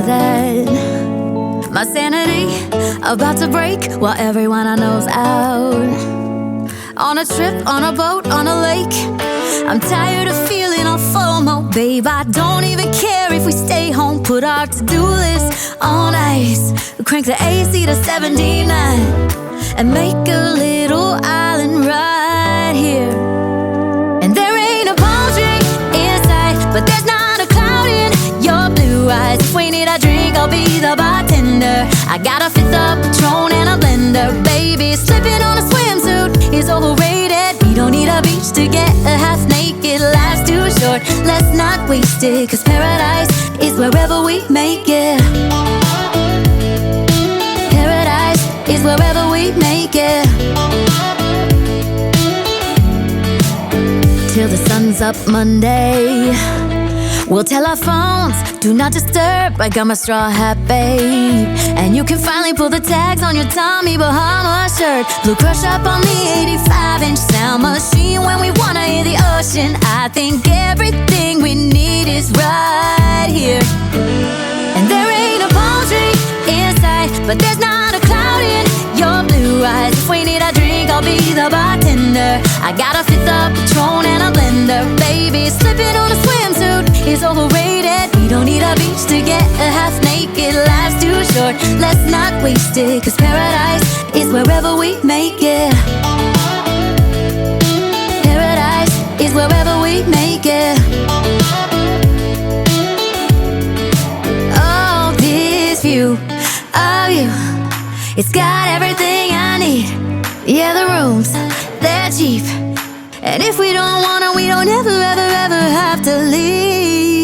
hear that? My sanity about to break while everyone I know's out. On a trip, on a boat, on a lake. I'm tired of feeling all FOMO, babe. I don't even care if we stay home. Put our to-do list on ice. Crank the AC to 79 and make a little island right here. And there ain't a palm tree in sight, but there's not a cloud in your blue eyes. If we need a drink, I'll be the bartender. I got a fifth of Patron and a blender, baby. Slipping on a swimsuit is overrated. We don't need a beach to get a half naked. Life's too short, let's not waste it. Cause paradise is wherever we make it. Paradise is wherever we make it. Till the sun's up Monday, we'll tell our phones, do not disturb. I got my straw hat, babe. And you can finally pull the tags on your Tommy Bahama shirt. Blue crush up on the 85-inch sound machine. When we wanna hear the ocean, I think everything we need is right here. And there ain't a palm tree in sight, but there's not a cloud in your blue eyes. If we need a drink, I'll be the bartender. I got a fifth of Patron and a blender, baby. Slipping on a swimsuit is overrated. We don't need a beach to get a half naked. Life's too short, let's not waste it. Cause paradise is wherever we make it. Paradise is wherever we make it. Oh, this view of you, it's got everything I need. Yeah, the rooms, they're cheap. And if we don't want it, we don't ever, ever, ever have to leave.